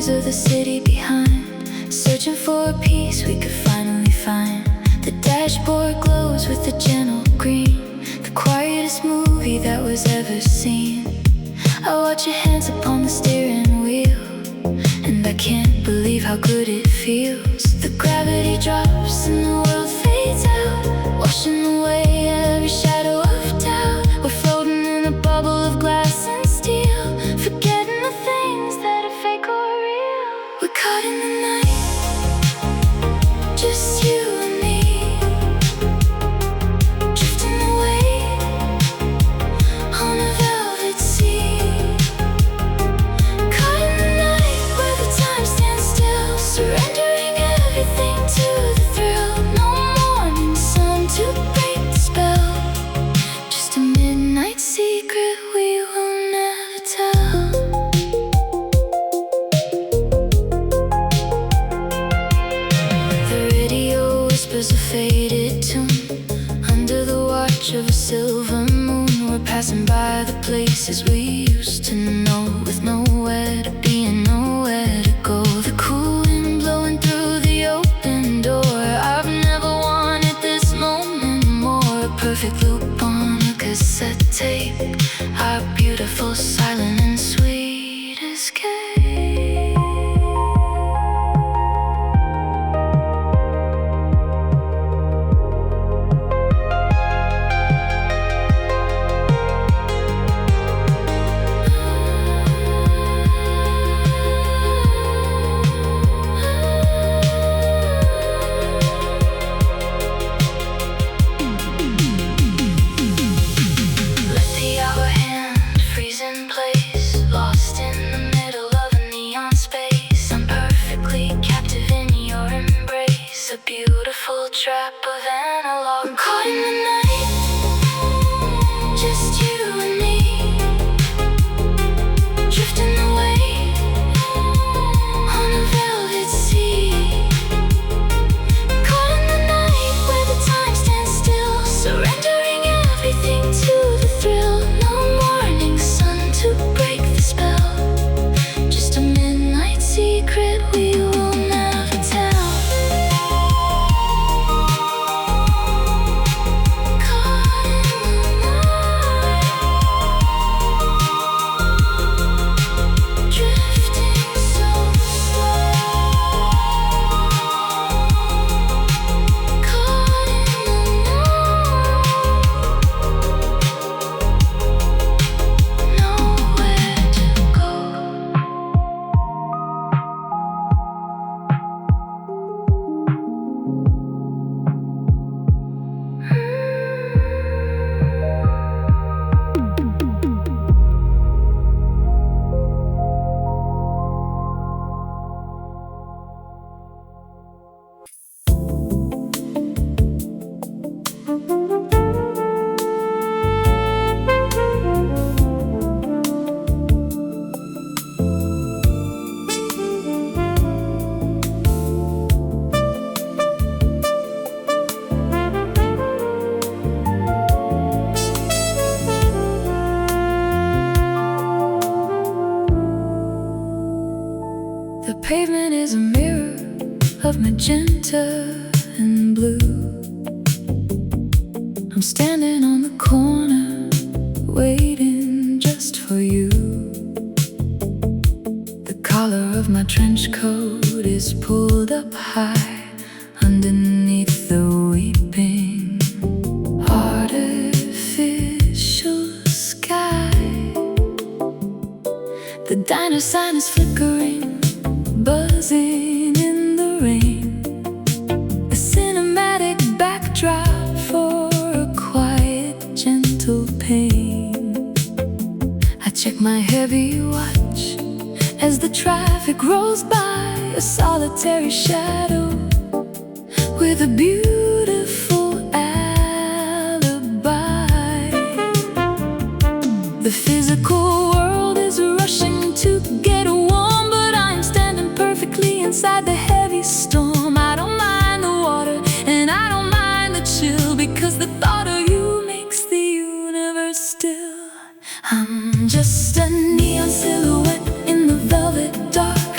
noise of the city behind, searching for a piece we could finally find. The dashboard glows with a gentle green, the quietest movie that was ever seen. I watch your hands upon the steering wheel, and I can't believe how good it feels. The gravity drops and the world fades out, washing away every shadow of doubt. We're floating in a bubble of glass and steel, forgetting the things that are fake or real. We're caught in the night, just you and me, drifting away on a velvet sea. Caught in the night where the time stands still, surrendering everything to the thrill. No morning sun to break the spell, just a midnight secret we will never tell. The radio whispers a faded tune under the watch of a silver moon. We're passing by the places we used to know, with nowhere to be and nowhere to go. The cool wind blowing through the open door. I've never wanted this moment more. A perfect loop on a cassette tape, our beautiful, silent and sweet escape. Let the hour hand freeze in place, lost in the middle of a neon space. I'm perfectly captive in your embrace, a beautiful trap of analog. We're caught in the night, just you and me, drifting away on a velvet sea. Caught in the night where the time stands still, surrendering everything to the thrill. No morning sun to break the spell, just a midnight secret we will never tell. Caught in the night, drifting so slow. Caught in the night, nowhere to go. The pavement is a mirror of magenta and blue. I'm standing on the corner, waiting just for you. The collar of my trench coat is pulled up high underneath the weeping artificial sky. The diner sign is flickering, buzzing in the rain, a cinematic backdrop for a quiet, gentle pain. I check my heavy watch as the traffic rolls by, a solitary shadow with a beautiful alibi. The physical world is rushing to get warm, but I'm standing perfectly inside the heavy storm. I don't mind the water and I don't mind the chill, because the thought of you makes the universe still. I'm just a neon silhouette in the velvet dark,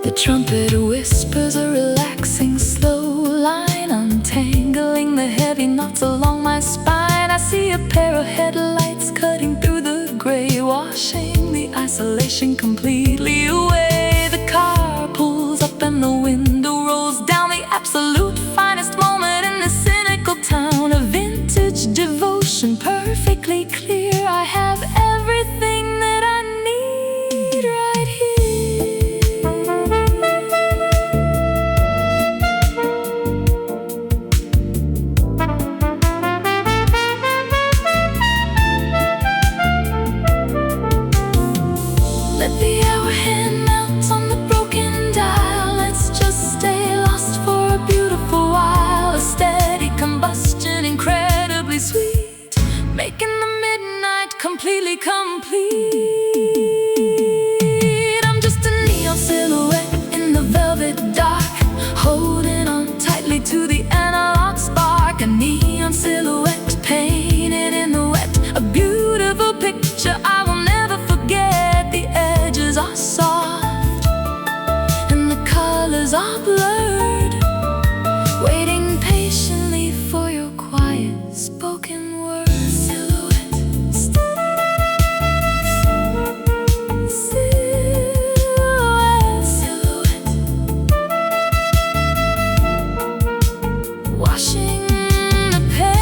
The trumpet whispers a relaxing slow line, untangling the heavy knots along my spine. I see a pair of headlights cutting through the gray, washing the isolation completely away. The car pulls up and the window rolls down, the absolute finest moment in this cynical town. A vintage devotion, perfectly clear. I have everything that I need right here. Let the hour hand melt on the broken dial. Let's just stay lost for a beautiful while. A steady combustion, incredibly sweet, making the midnight completely complete. I'm just a neon silhouette in the velvet dark, holding on tightly to the analog spark. A neon silhouette painted in the wet, a beautiful picture I will never forget. The edges are soft and the colors are blurred, waiting patiently for your quiet spoken words. Silhouette, silhouette, silhouette, washing the pain.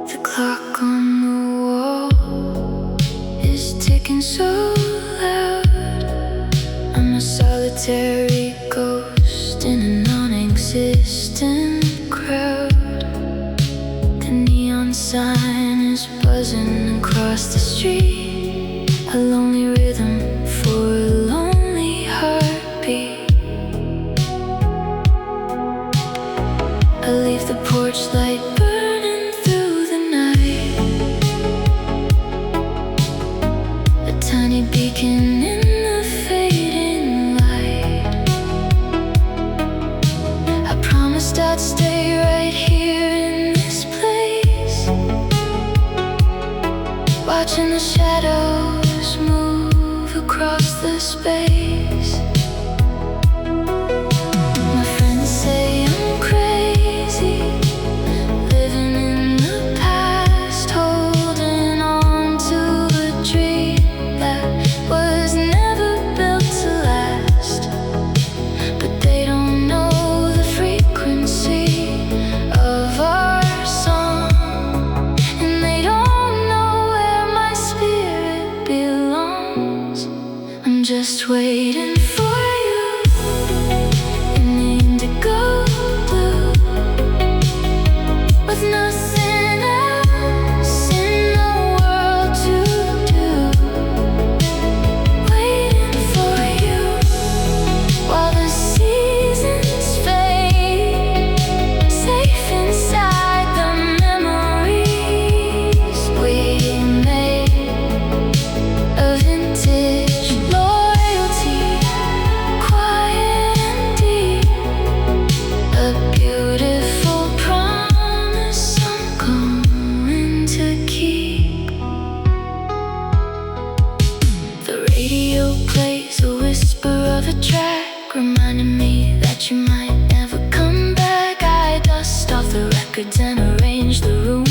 The clock on the wall is ticking so loud. I'm a solitary ghost in a non-existent crowd. The neon sign is buzzing across the street, a lonely rhythm for a lonely heartbeat. I leave the porch light burning through the night, a tiny beacon in the fading light. I promised I'd stay right here in this place, watching the shadows move across the space. My friends say I'm crazy, living in the past, holding on to a dream that was never built to last. But they don't know the frequency of our song, and they don't know where my spirit belongs. I'm just waiting for you in indigo blue, with nothing else in the world to do. Waiting for you while the seasons fade, safe inside the memories we made. A vintage loyalty, quiet and deep, a beautiful promise I'm going to keep. The radio plays a whisper of a track, reminding me that you might never come back. I dust off the records and arrange the room,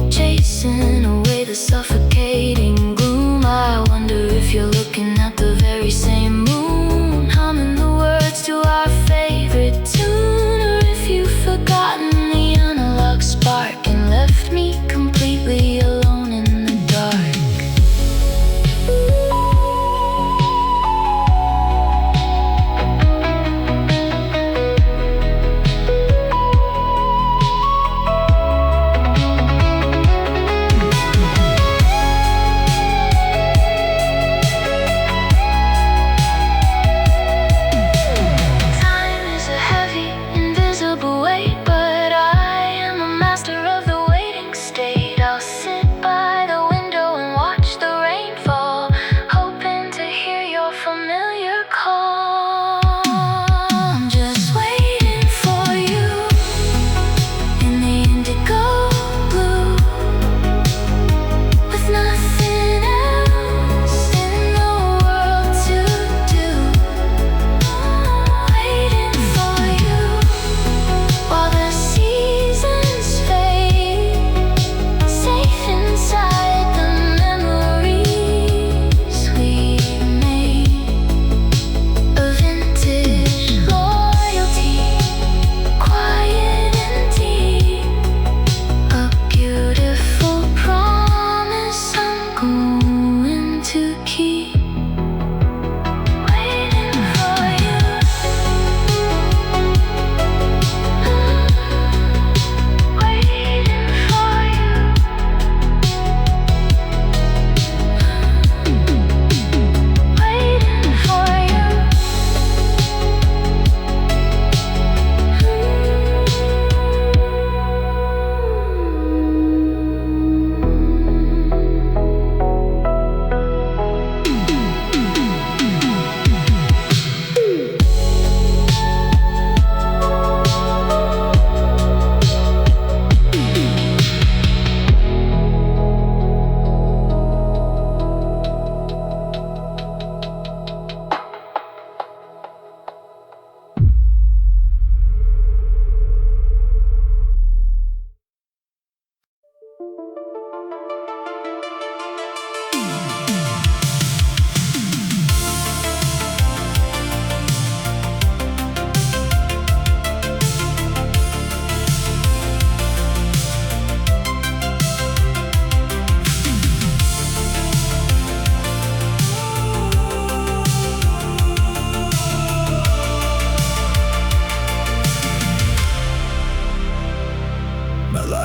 chasing away the suffocating gloom. by, I wonder if you're looking at the very same moon, humming the words to our favorite tune, or if you've forgotten the analog spark and left me completely alone in the dark.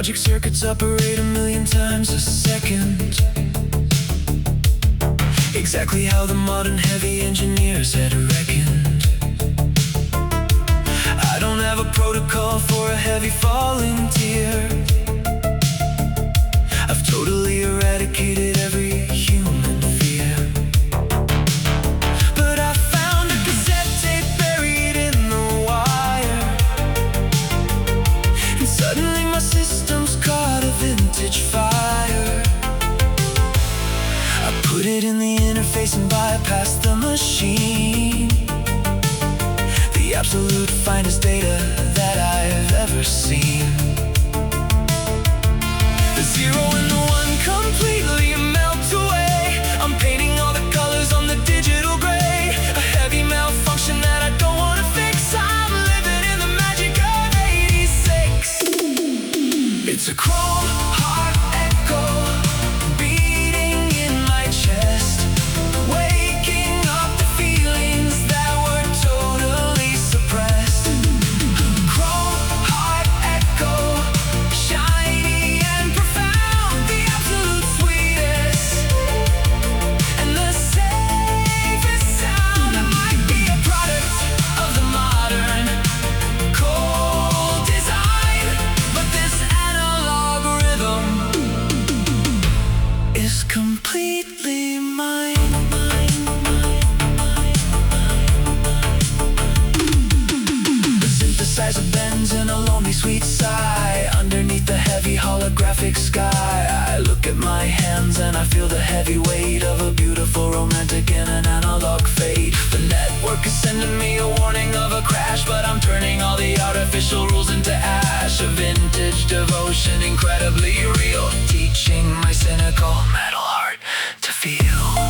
Logic circuits operate a million times a second, exactly how the modern heavy engineers had reckoned. I don't have a protocol for a heavy falling tear. I've totally eradicated every human fear. But I found a cassette tape buried in the wire, and suddenly my system's caught a vintage fire. I put it in the interface and bypassed the machine, the absolute finest data that I've ever seen. The zero and the one completely melt away. I'm painting all the colors on the digital gray, a heavy malfunction that I don't want to fix. I'm living in the magic of 86. It's a chrome heart echo beating in my chest, waking up the feelings that were totally suppressed. Chrome heart echo, shiny and profound, the absolute sweetest and the safest sound. I might be a product of the modern cold design, but this analog rhythm is completely mine. The synthesizer bends in a lonely sweet sigh underneath the heavy holographic sky. I look at my hands and I feel the heavy weight of a beautiful romantic in an analog fate. The network is sending me a warning of a crash, but I'm turning all the artificial rules into ash. A vintage devotion, incredibly real, teaching my cynical metal heart to feel.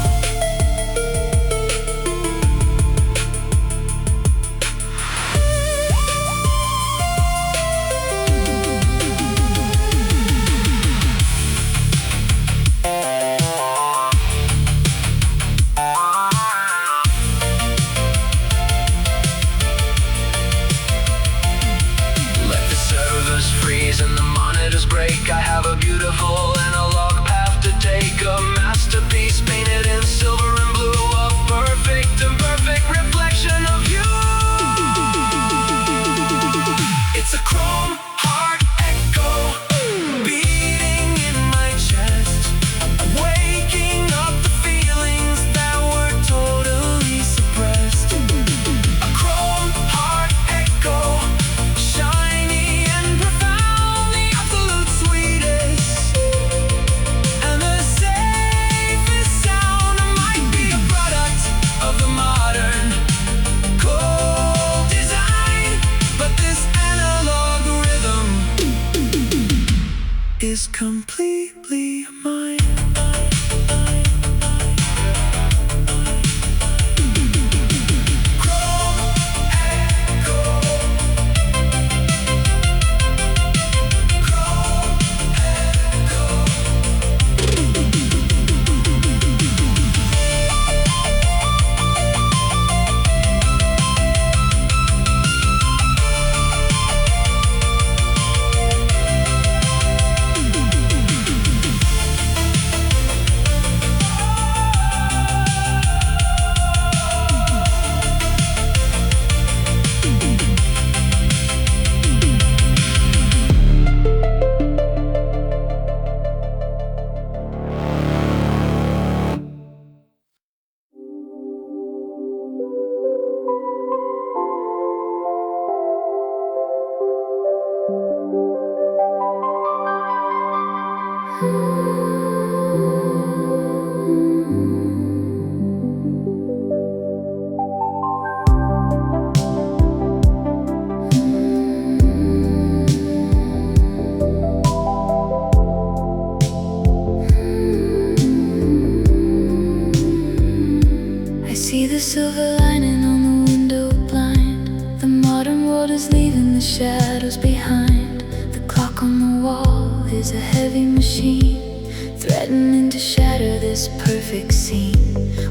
this perfect scene.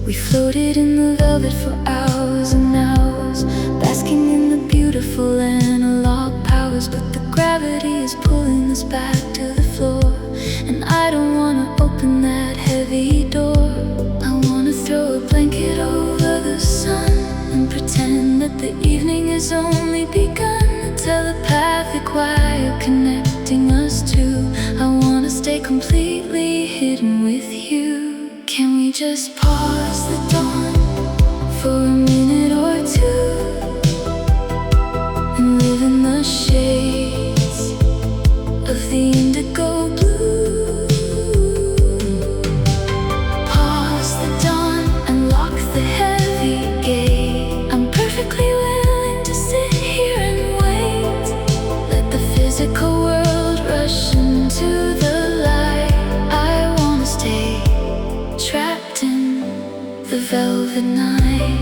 We floated in the velvet for hours and hours, basking in the beautiful analog powers. But the gravity is pulling us back to the floor, and I don't wanna open that heavy door. I wanna throw a blanket over the sun and pretend that the evening has only begun. A telepathic wire connecting us two. I wanna stay completely hidden with you. Can we just pause the dawn for a minute or two and live in the shades of the indigo blue? Pause the dawn and lock the heavy gate. I'm perfectly willing to sit here and wait. Let the physical world rush into the light. I wanna stay trapped in the velvet night.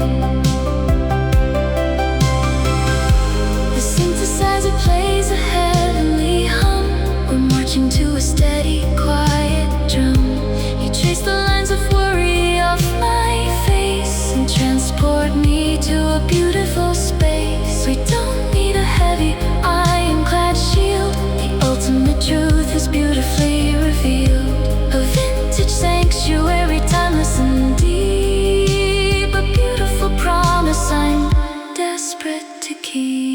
The synthesizer plays a heavenly hum. We're marching to a steady, quiet drum. You trace the lines of worry off my face and transport me to a beautiful space. We don't need a heavy, ironclad shield. The ultimate truth is beautifully revealed. A vintage sanctuary, timeless and deep. A beautiful promise I'm desperate to keep.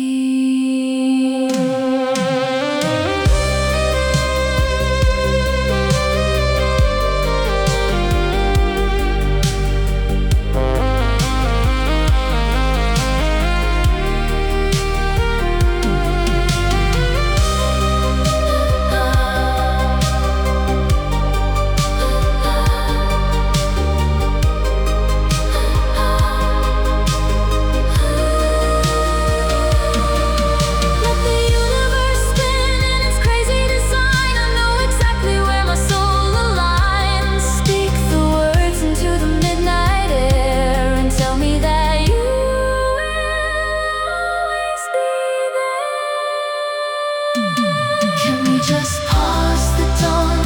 Just pause the dawn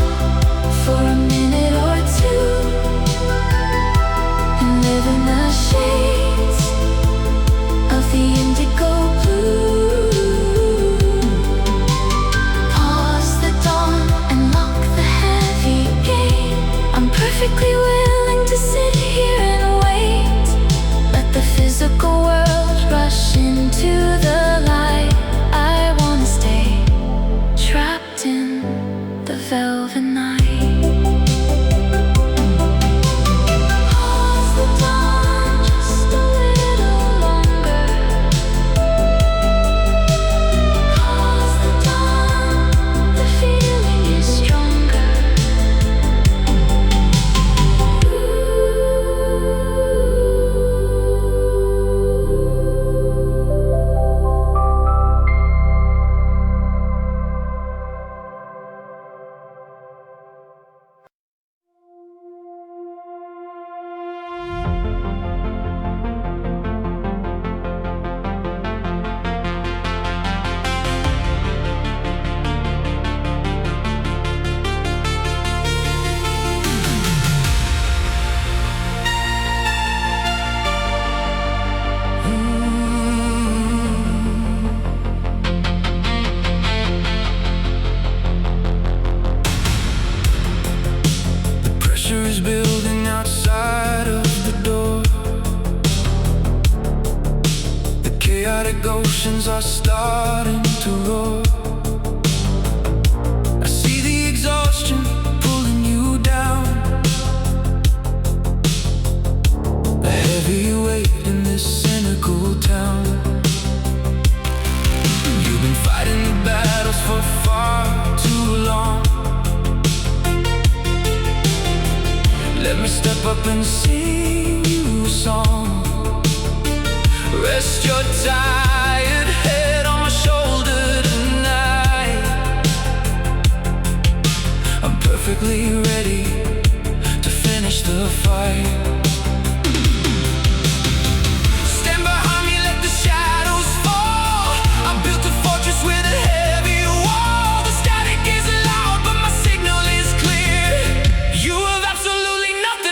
for a minute or two and live in the shades of the indigo blue. Pause the dawn and lock the heavy gate. I'm perfectly willing to sit here and wait. Let the physical world rush into the light. I wanna stay trapped in the velvet night. Pause the dawn just a little longer. Pause the dawn, the feeling is stronger. Building outside of the door. The chaotic oceans are starting to roar. I see the exhaustion pulling you down, a heavy weight in this cynical town. You've been fighting the battles for far too long. Let me step up and sing you a song. Rest your tired head on my shoulder tonight. I'm perfectly ready to finish the fight. Stand behind me, let the shadows fall. I built a fortress with a heavy wall. The static is loud, but my signal is clear. You have absolutely nothing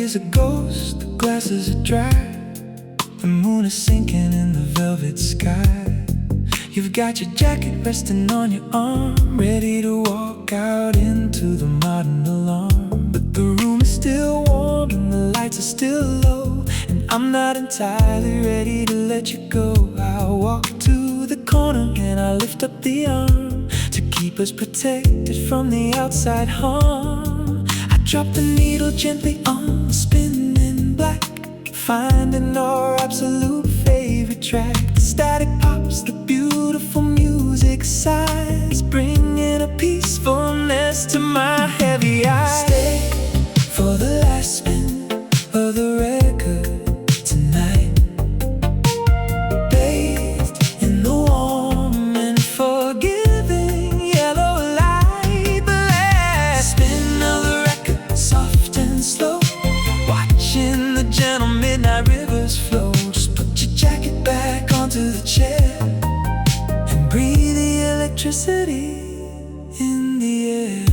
is a ghost, the glasses are dry. The moon is sinking in the velvet sky. You've got your jacket resting on your arm, ready to walk out into the modern alarm. But the room is still warm and the lights are still low, and I'm not entirely ready to let you go. I walk to the corner and I lift up the arm to keep us protected from the outside harm. I drop the needle gently on the spinning black, finding our absolute favorite track. The static pops, the beautiful music sighs, bringing a peacefulness to my heavy eyes. Stay for the last spin of the record tonight, bathed in the warm and forgiving yellow light. The last spin of the record, soft and slow, watching the gentle midnight rivers flow. Just put your jacket back onto the chair and breathe the electricity in the air.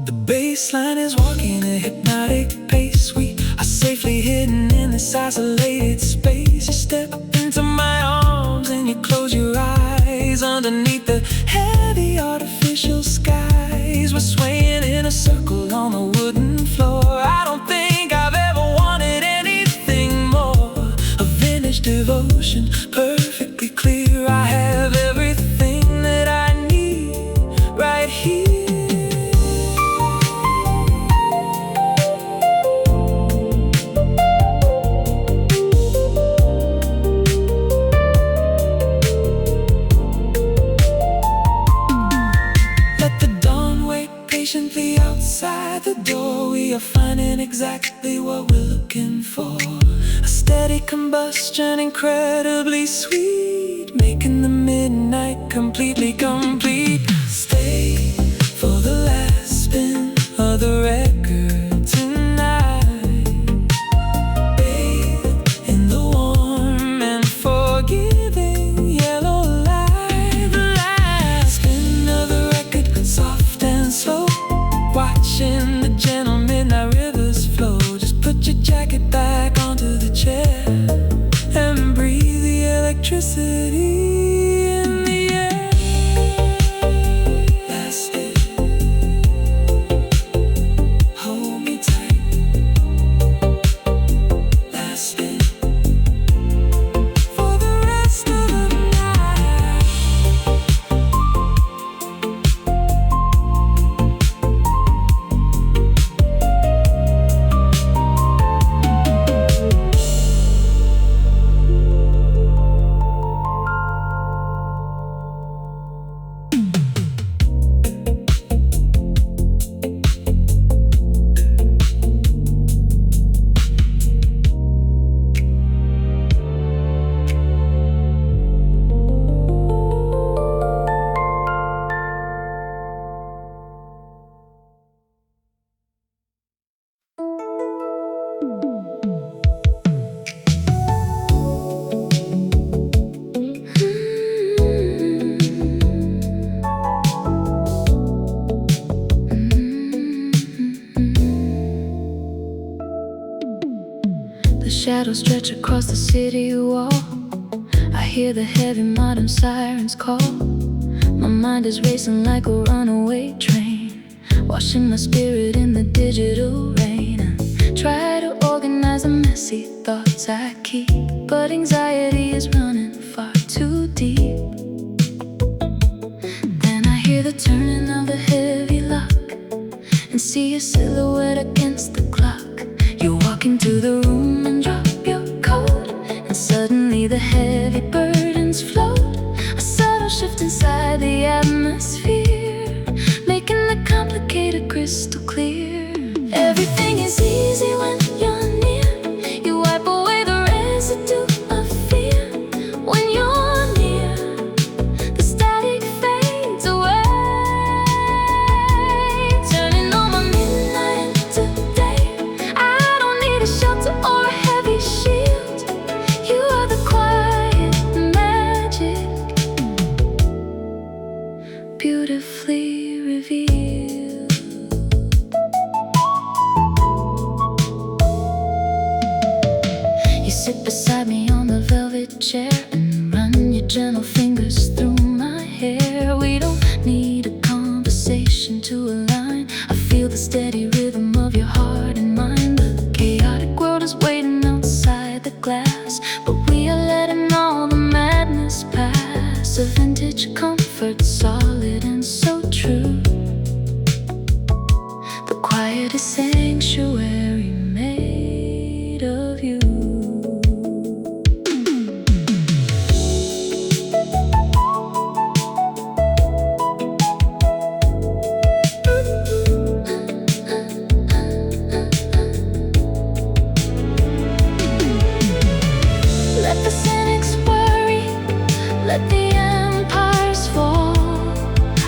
The baseline is walking a hypnotic pace. We are safely hidden in this isolated space. You step into my arms and you close your eyes. Underneath the heavy artificial skies, we're swaying in a circle on the wooden floor. I don't think I've ever wanted anything more. A vintage devotion, perfectly clear. I have everything that I need right here. Let the dawn wait patiently outside the door. We are finding exactly what we're looking for. A steady combustion, incredibly sweet, making the midnight completely complete. Stay for the last spin of the record tonight, bathed in the warm and forgiving yellow light. The last spin of the record, soft and slow, watching the gentle midnight rivers flow. Just put your jacket back onto the chair and breathe the electricity in the air. That's it. Hold me tight. That's it. For the rest of the night. The shadows stretch across the city wall. I hear the heavy modern sirens call. My mind is racing like a runaway train, washing my spirit in the digital rain. And try to organize the messy thoughts I keep, but anxiety is running far too deep. Then I hear the turning of the heavy lock and see a silhouette against the clock. You walk into the room and drop your coat, and suddenly the heavy burdens float. A subtle shift inside the atmosphere, making the complicated crystal clear. Everything is easy when you're near. You wipe away the residue of fear. When you're near, the static fades away, turning all my midnight into day. I don't need a shelter or a heavy shield. You are the quiet magic, beautifully revealed. sit beside me on the velvet chair and run your gentle fingers through my hair. We don't need a conversation to align. I feel the steady rhythm of your heart and mind. The chaotic world is waiting outside the glass, but we are letting all the madness pass. A vintage comfort, solid and so true. The quietest sanctuary made of you. Let the cynics worry, let the empires fall.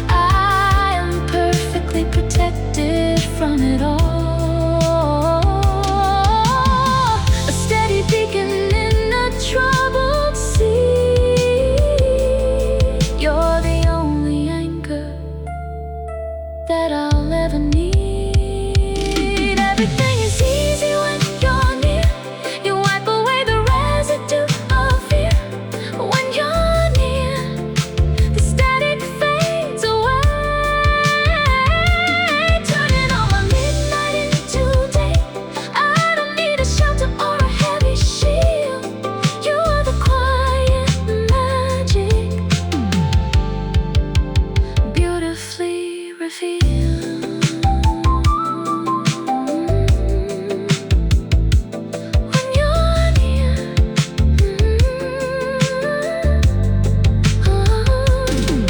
I am perfectly protected from it all. A steady beacon in a troubled sea. You're the only anchor that I'll ever need. Everything is easy when you're near. You wipe away the residue of fear. When you're near, the static fades away, turning all my midnight into day. I don't need a shelter or a heavy shield. You are the quiet magic, beautifully revealed. When you're near,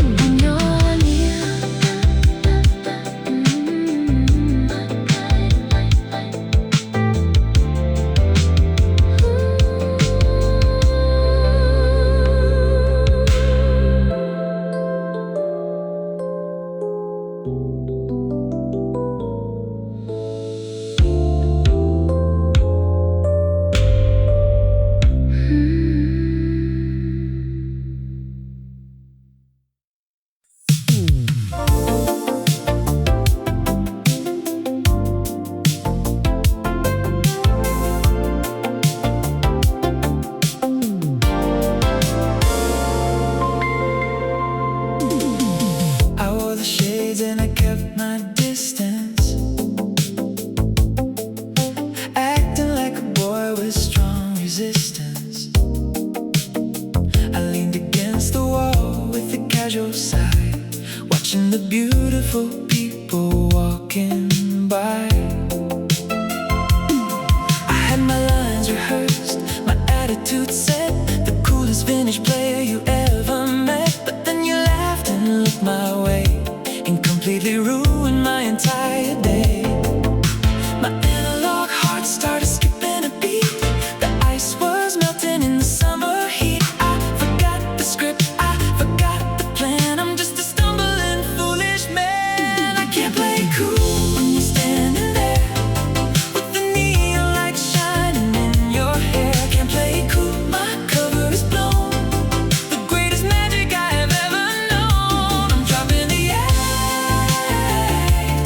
when you're near. I wore the shades and I kept my distance, acting like a boy with strong resistance. I leaned against the wall with a casual sigh, watching the beautiful people walking by. I had my lines rehearsed, my attitude set, the coolest vintage player you ever met. But then you laughed and looked my way and completely ruined my entire day. My analog heart started skipping a beat. The ice was melting in the summer heat. I forgot the script, I forgot the plan. I'm just a stumbling foolish man. I can't play cool when you're standing there with the neon light shining in your hair. Can't play cool, my cover is blown, the greatest magic I have ever known. I'm dropping the act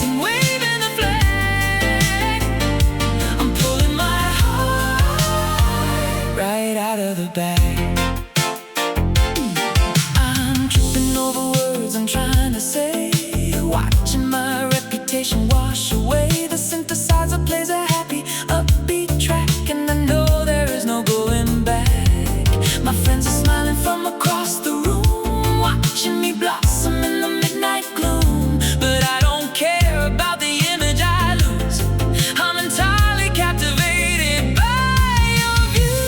and waving the flag. I'm pulling my heart right out of the bag. I'm tripping over words I'm trying to say, watching my reputation wash away. The synthesizer plays a happy, upbeat track, and I know there is no going back. My friends are smiling from across the room, watching me blossom in the midnight gloom. But I don't care about the image I lose. I'm entirely captivated by your view.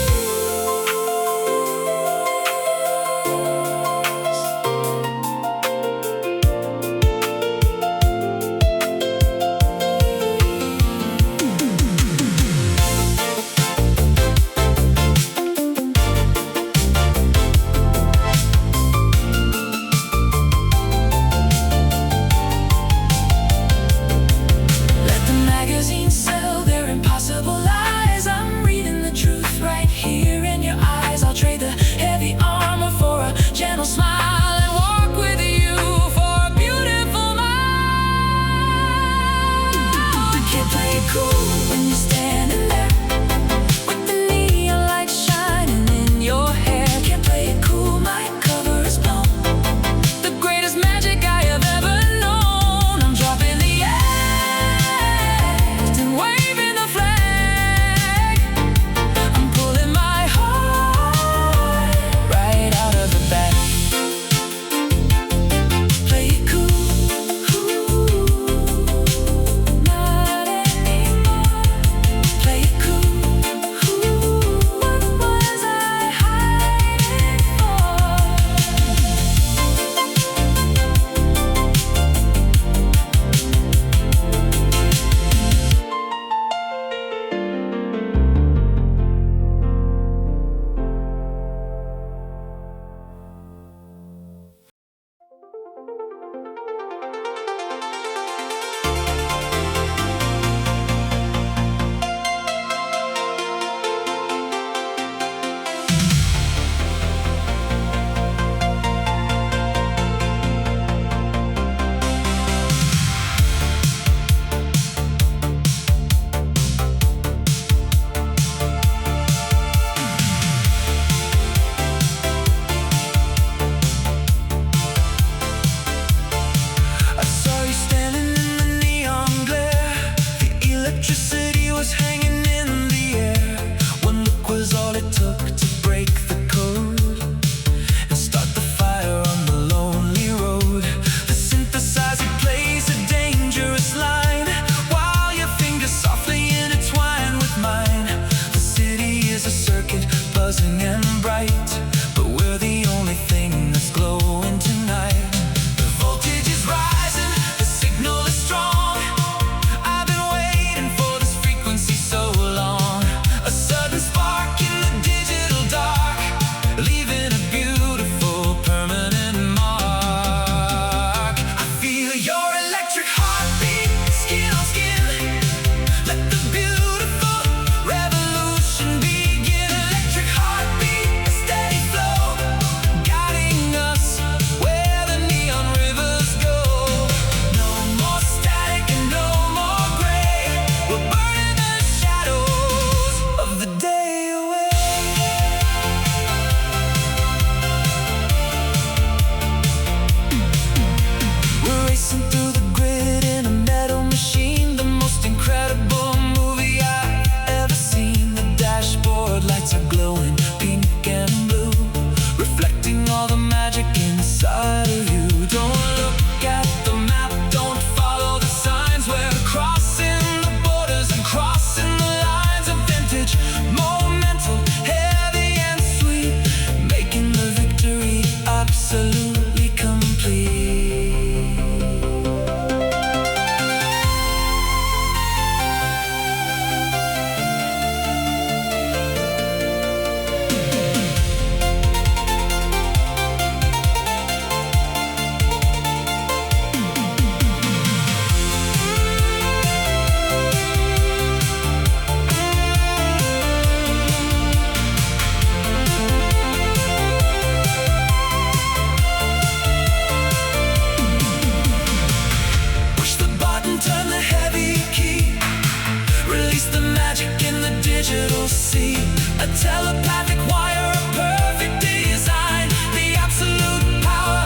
see. A telepathic wire, a perfect design, the absolute power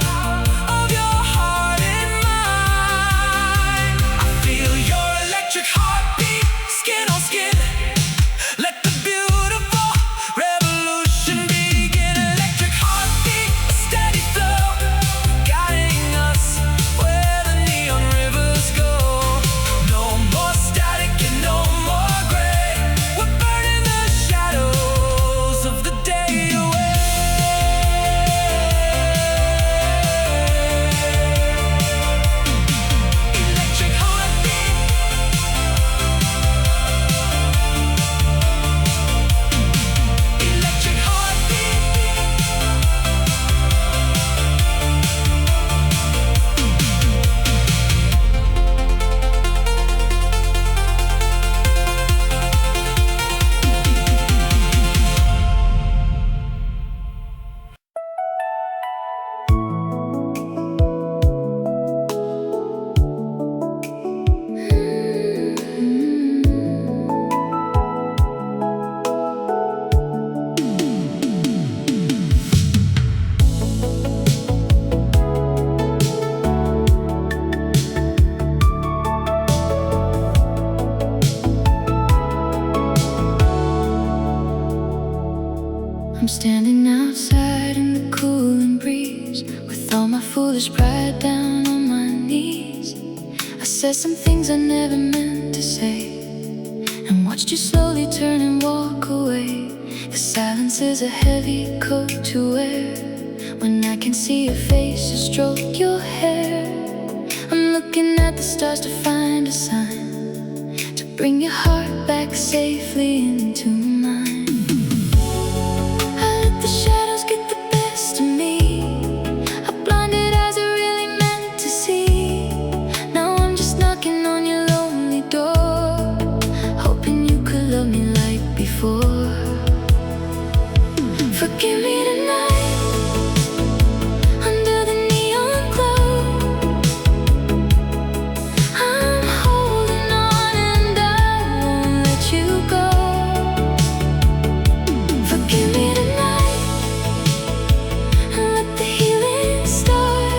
of your heart and mind. I feel your electric heartbeat, skin on skin. Let the beautiful revolution begin. Electric heartbeat, a steady flow, guiding us where the neon rivers go. No more static and no more gray. We're burning the shadows of the day away. Electric heartbeat. Electric heartbeat. I'm standing outside in the cooling breeze, with all my foolish pride down on my knees. I said some things I never meant to say, and watched you slowly turn and walk away. The silence is a heavy coat to wear, when I can see your face and stroke your hair. I'm looking at the stars to find a sign, to bring your heart back safely into mine. The shadows get the best of me. I blinded eyes I really meant to see. Now I'm just knocking on your lonely door, hoping you could love me like before. Forgive me tonight, under the neon glow. I'm holding on and I won't let you go. Forgive me tonight, and let the healing start.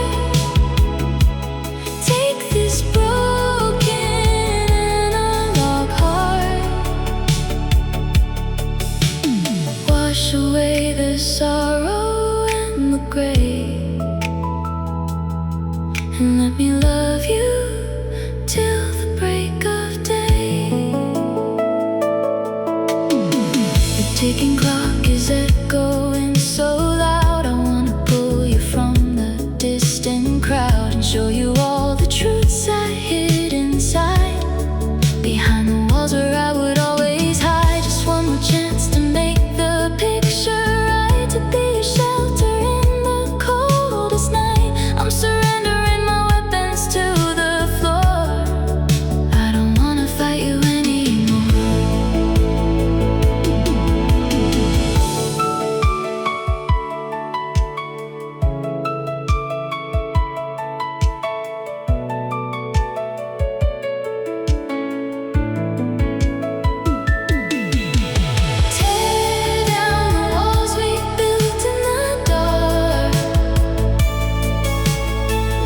Take this broken analog heart, wash away the sorrow and the gray, and let me love you till the break of day. The ticking clock is echoing so loud, I wanna pull you from the distant crowd and show you all the truths I hid inside, behind the walls where I would always hide. Just one more chance to make the picture right, to be your shelter in the coldest night. I'm surrendering my weapons to the floor. I don't wanna fight you anymore. Tear down the walls we built in the dark.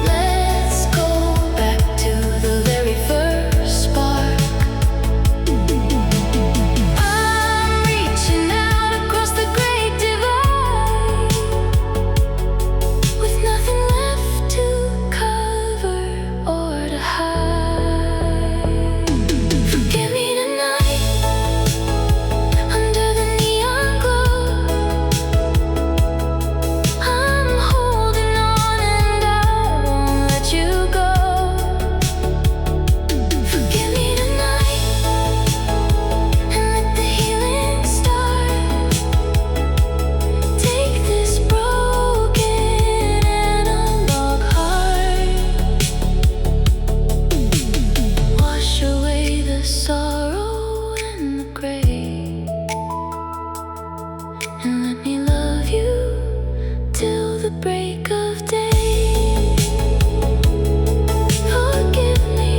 Let's go back to the very first spark. I'm reaching out across the great divide, with nothing left to cover or to hide. Forgive me tonight, under the neon glow. I'm holding on and I won't let you go. Forgive me tonight, and let the healing start. Take this broken analog heart, wash away the sorrow and the gray, and let me love you till the break of day. Forgive me,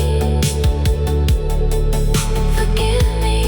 forgive me.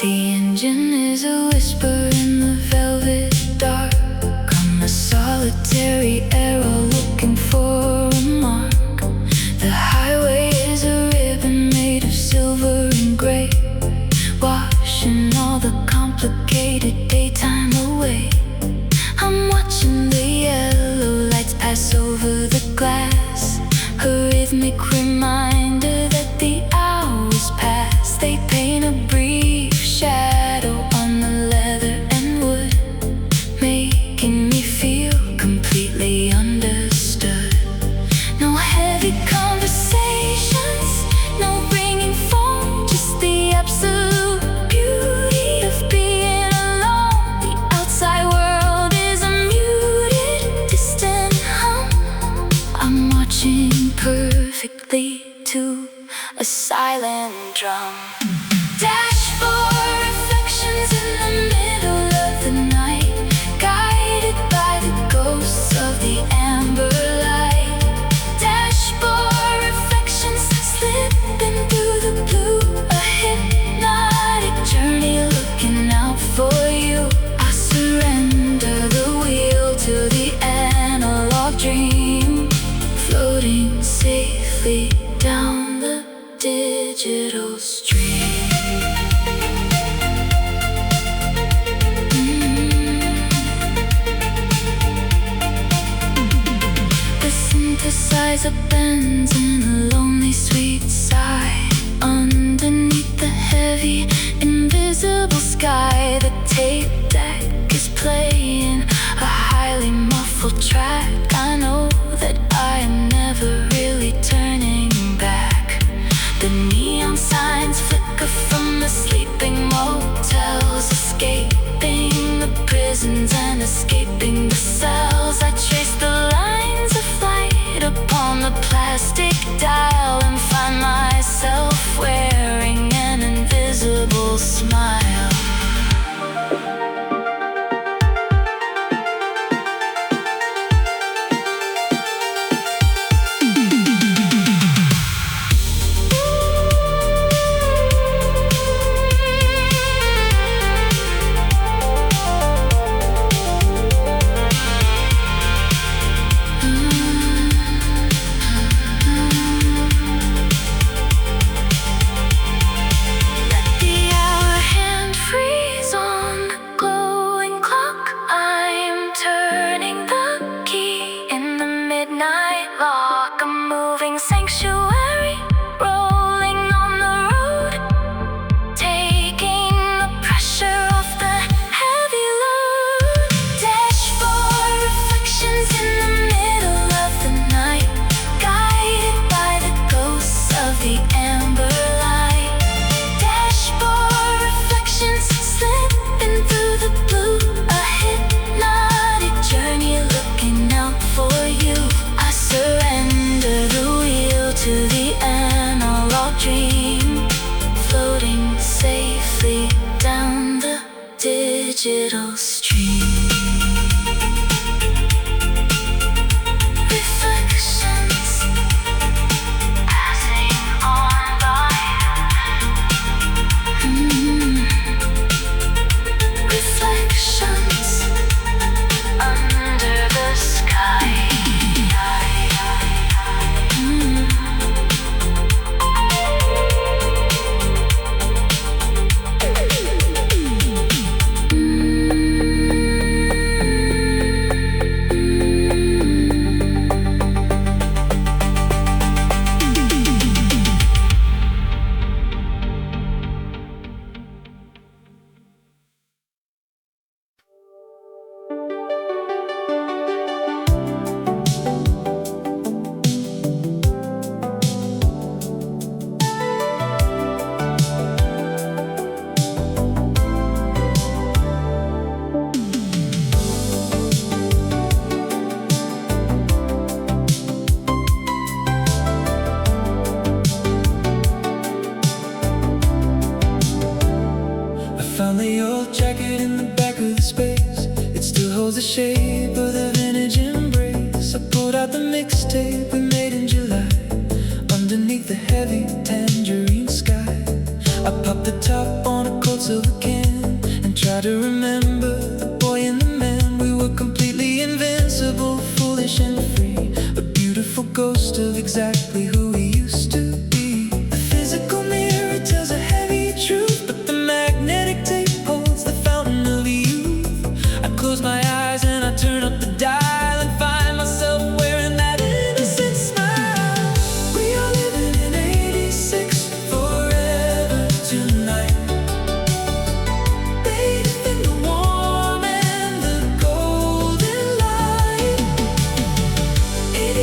The engine is a whisper in the velvet dark. I'm a solitary arrow looking for a mark. The highway is a ribbon made of silver and gray, washing all the complicated daytime away. I'm watching the yellow lights pass over the glass, a rhythmic reminder that the hours pass. They paint a brief shadow on the leather and wood, making me feel completely understood. No heavy conversations, no ringing phone, just the absolute beauty of being alone. The outside world is a muted, distant hum. I'm watching perfectly to a silent drum. Dashboard reflections in the middle of the night, guided by the ghosts of the amber light. Dashboard reflections slipping through the blue, a hypnotic journey looking out for you. I surrender the wheel to the analog dream, floating safely down the digital stream. The synthesizer bends in a lonely sweet sigh. Underneath the heavy invisible sky, the tape deck is playing a highly muffled track. I know that I am never really turning back. The neon signs flicker from the sleeping motels, escaping the prisons and escaping the cells. I trace the lines of light upon the plastic dial and find myself wearing an invisible smile.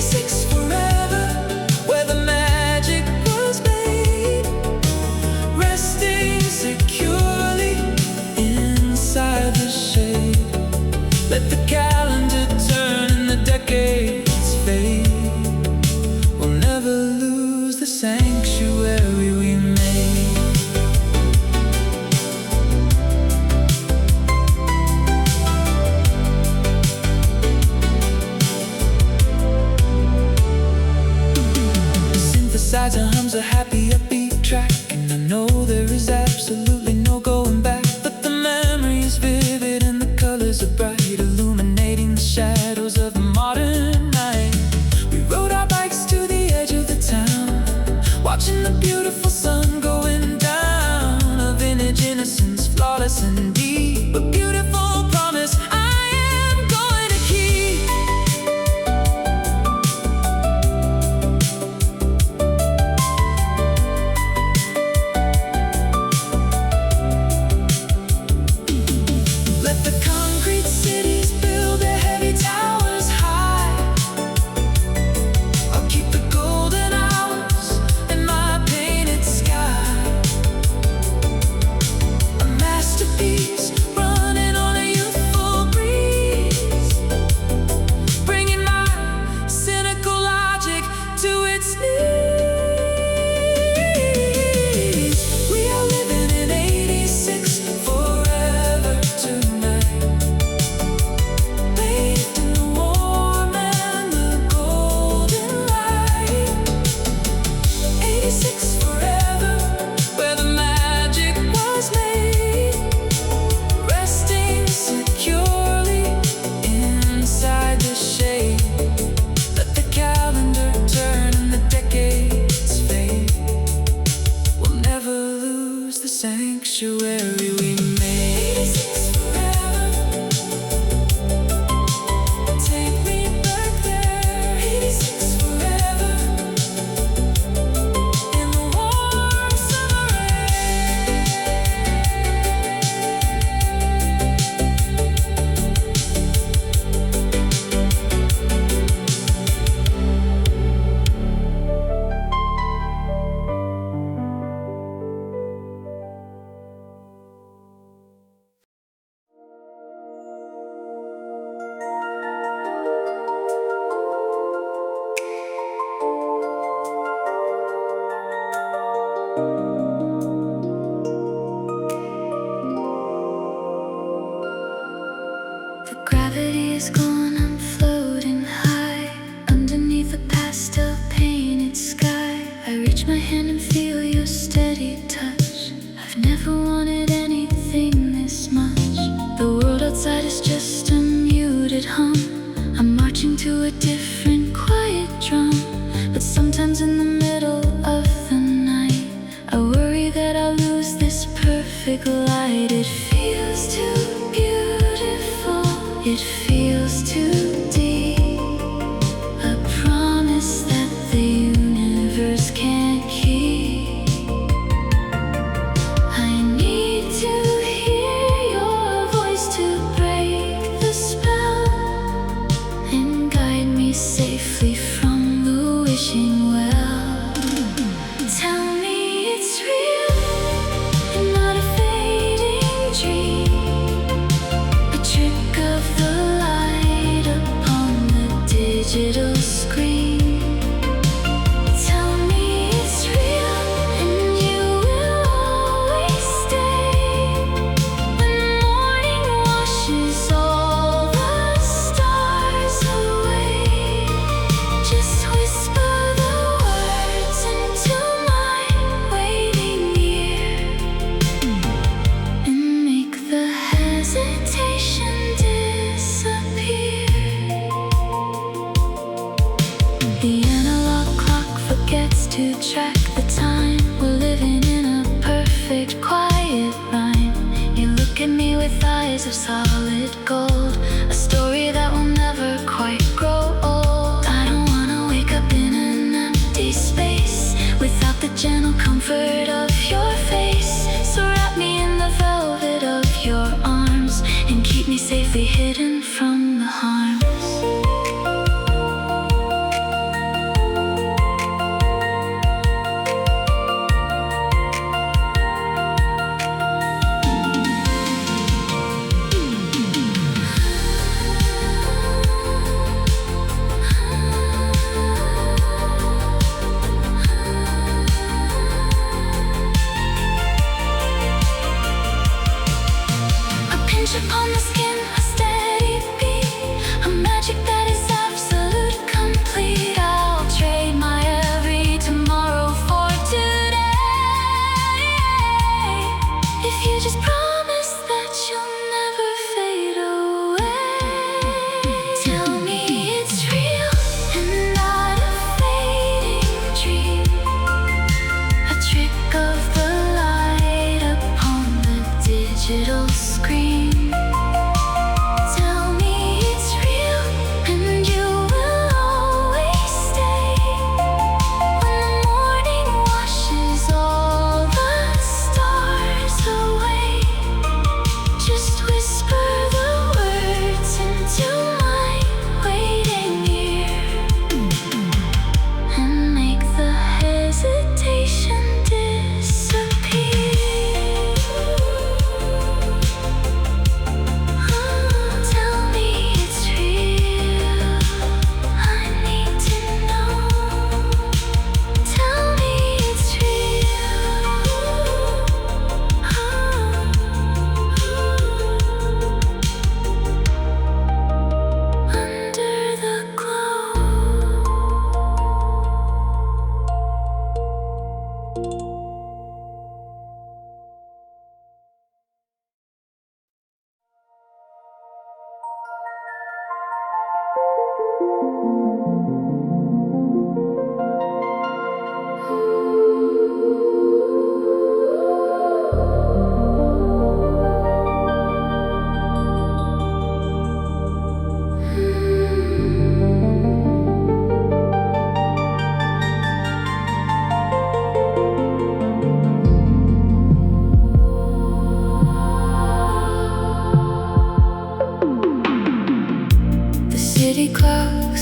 86 forever, where the magic was made, resting securely inside the shade. Let the calendar turn and the decades fade. We'll never lose the sanctuary we made. Synthesizer hums a happy upbeat track, and I know there is absolutely no going back. But the memory is vivid and the colors are bright, illuminating the shadows of the modern night. We rode our bikes to the edge of the town, watching the beautiful sun going down. A vintage innocence, flawless and deep, a beautiful promise I am going to keep. Let the concrete cities build their heavy towers high. I'll keep the golden hours in my painted sky. A masterpiece running on a youthful breeze, bringing my cynical logic to its knees. We are living in 86 forever tonight, bathed in the warm and the golden light. 86 forever, where the magic was made, resting securely inside the shade. Let the calendar turn and the decades fade. We'll never lose the sanctuary we made. 86 forever, take me back there. 86 forever, in the warm summer rain. The gravity is gone, I'm floating high underneath a pastel painted sky. I reach my hand and feel your steady touch. I've never wanted anything this much. The world outside is just a muted hum. I'm marching to a different quiet drum. But sometimes in the middle of the night, I worry that I'll lose this perfect light. It feels too beautiful, it feels too deep, a promise that the universe can't keep. I need to hear your voice to break the spell and guide me safely from the wishing well. Tell me it's real and not a fading dream, a trick of the light upon the digital screen. Tell me it's real and you will always stay. When the morning washes all the stars away, just whisper the words into my waiting ear and make the hesitation disappear. The analog clock forgets to track the time. We're living in a perfect quiet rhyme. You look at me with eyes of solid gold, a story that will never quite grow old. I don't wanna wake up in an empty space without the gentle comfort of your face. So wrap me in the velvet of your arms and keep me safely hidden from the harms.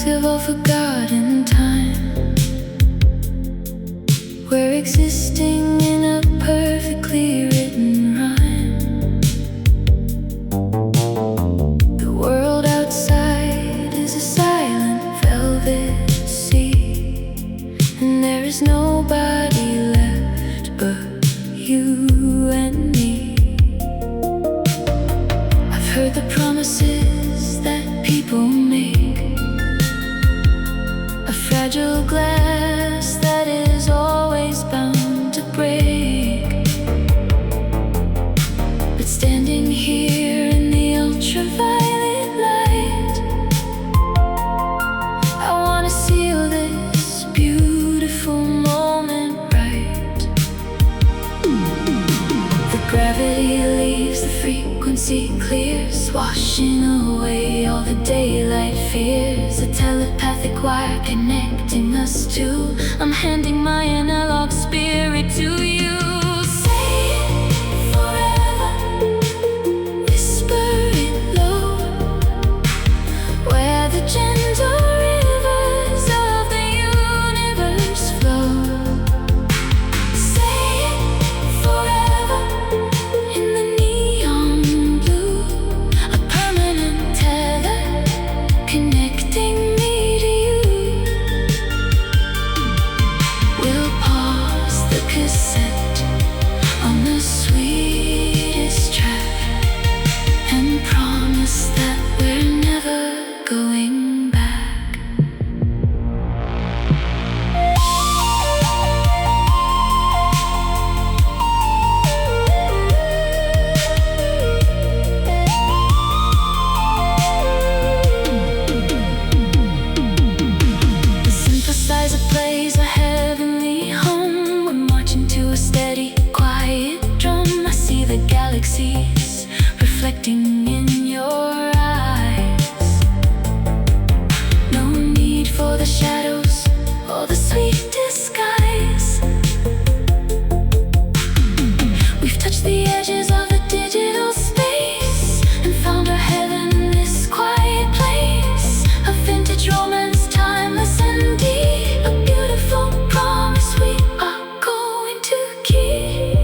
we've all forgotten time. We're existing in a perfectly written rhyme. The world outside is a silent velvet sea, and there is nobody left but you and me. I've heard the promises that people make, a fragile glass that is always bound to break. But standing here in the ultraviolet light, I wanna seal this beautiful moment right. The gravity leaves, the frequency clears, washing away all the daylight fears. A telepathic wire connecting us two. I'm handing my analog spirit to you. Say it forever, whisper it low, where the gentle rivers of the universe flow. Say it forever in the neon blue, a permanent tether connecting me to you. We'll pause the cassette on the sweetest track and promise that we're never going back. The synthesizer plays a heavenly hum. We're marching to a steady, quiet drum. I see the galaxies reflecting in your eyes. No need for the shadows or the sweet disguise. We've touched the edges of the digital space and found our heaven in this quiet place. A vintage romance, timeless and deep, a beautiful promise we are going to keep.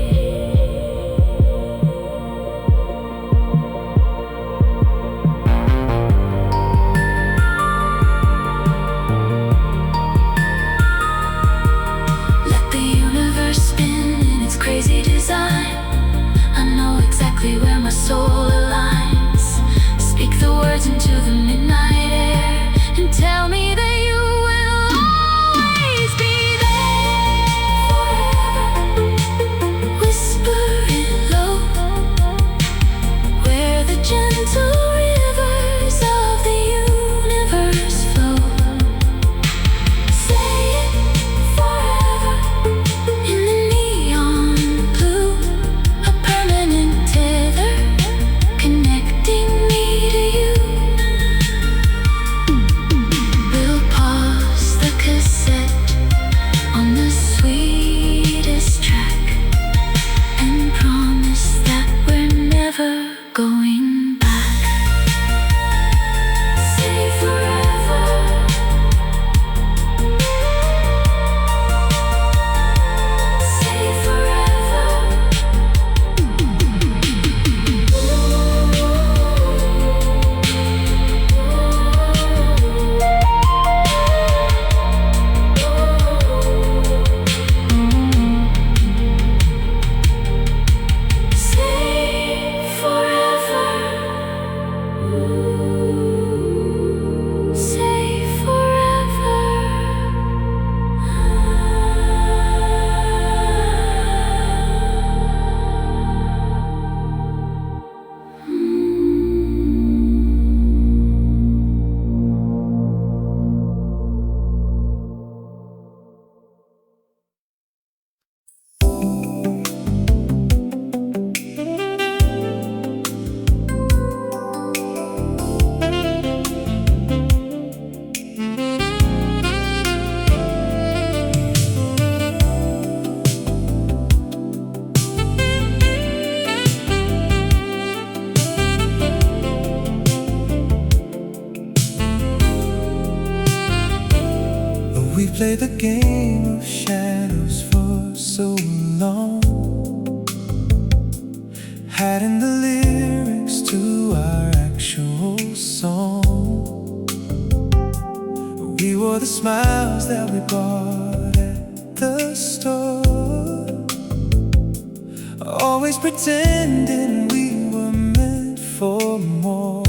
We played the game of shadows for so long, hiding the lyrics to our actual song. We wore the smiles that we bought at the store, always pretending we were meant for more.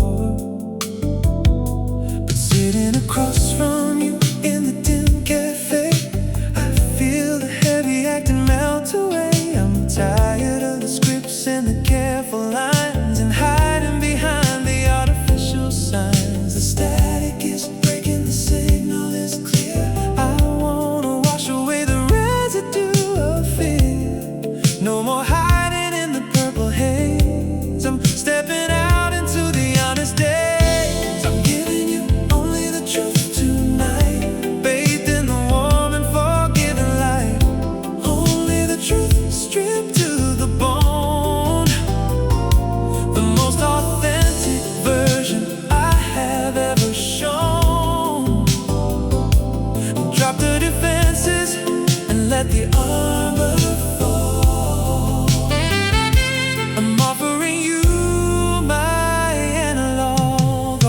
But sitting across from you in the dim cafe, I feel the heavy acting melt away. I'm tired of the scripts and the careful lines, and hiding behind the artificial signs. The static is breaking, the signal is clear. I wanna wash away the residue of fear. No more hiding in the purple haze. I'm stepping out into the honest days. I'm giving you only the truth tonight, bathed in the warm and forgiving light. Only the truth stripped to the bone, the most authentic version I have ever shown. Drop the defenses and let the armor fall. I'm offering you my analog.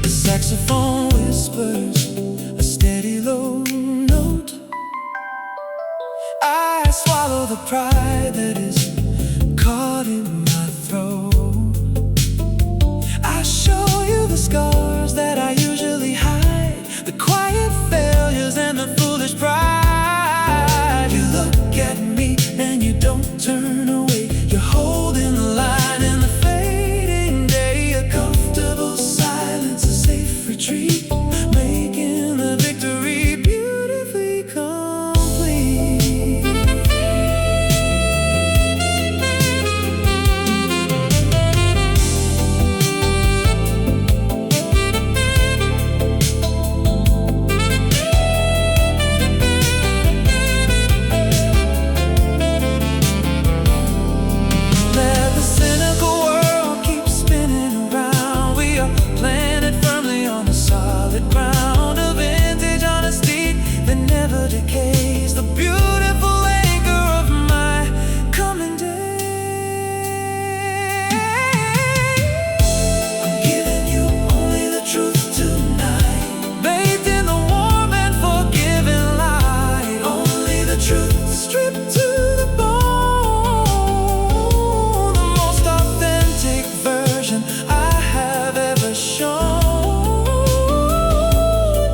The saxophone whispers a steady low note. I swallow the pride that is caught in my throat. I show you the scars that I usually hide, the quiet failures and the foolish pride. You look at me and you don't turn away. You're holding the line in the fading day. A comfortable silence, a safe retreat, making the victory beautifully complete. Let the cynical world keep spinning around. We are planted firmly on the solid ground, a vintage honesty that never decays, the beautiful anchor of my coming day. I'm giving you only the truth tonight, bathed in the warm and forgiving light. Only the truth stripped to the bone, the most authentic version I have ever shown.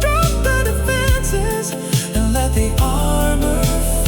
Drop the defenses and let the armor fall.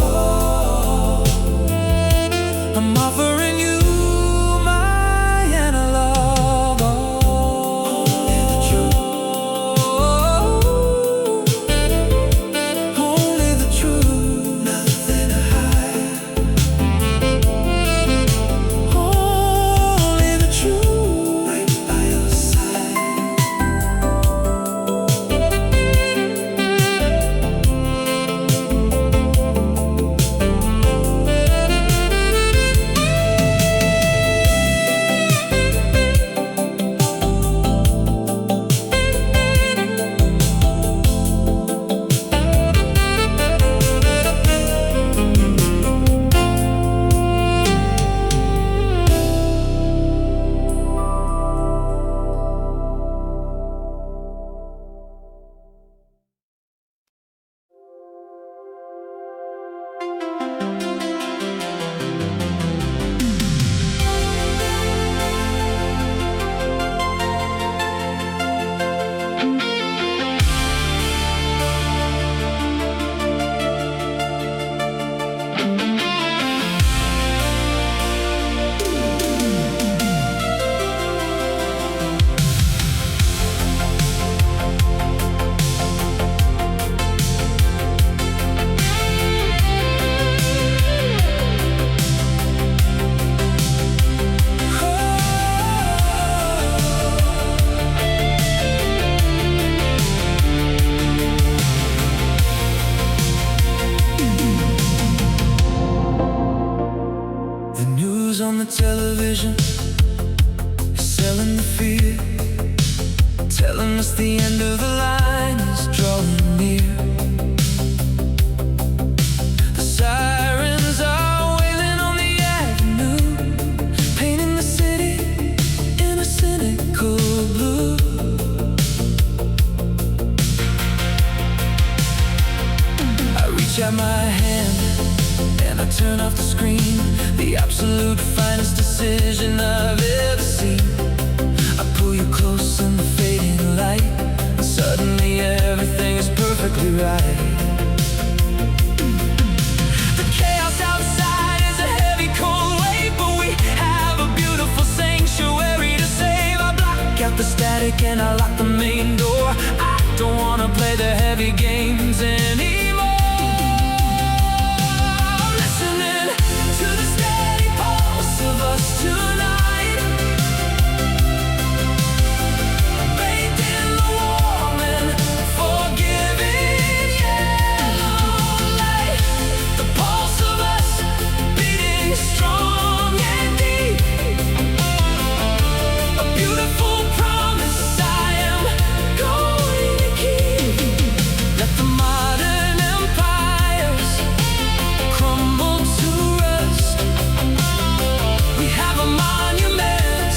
news on the television, selling the fear, telling us the end of the line is drawing near. The sirens are wailing on the avenue, painting the city in a cynical blue. I reach out my hand and I turn off the screen, the absolute finest decision I've ever seen. I pull you close in the fading light, and suddenly everything is perfectly right. The chaos outside is a heavy, cold weight, but we have a beautiful sanctuary to save. I block out the static and I lock the main door. I don't wanna play the heavy games anymore. Tonight, bathed in the warm and forgiving yellow light, the pulse of us beating strong and deep, a beautiful promise I am going to keep. Let the modern empires crumble to rust. We have a monument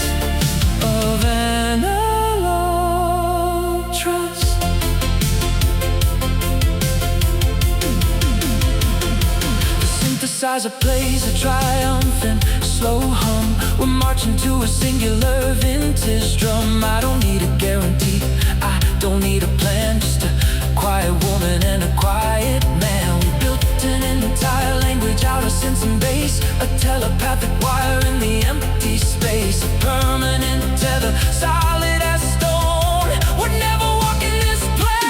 of analog trust. The synthesizer plays a triumphant slow hum. We're marching to a singular vintage drum. I don't need a guarantee, I don't need a plan, just a quiet woman and a quiet man. We built an entire language out of synths and bass, a telepathic wire in the empty space, a permanent tether, solid as stone. We're never walking this planet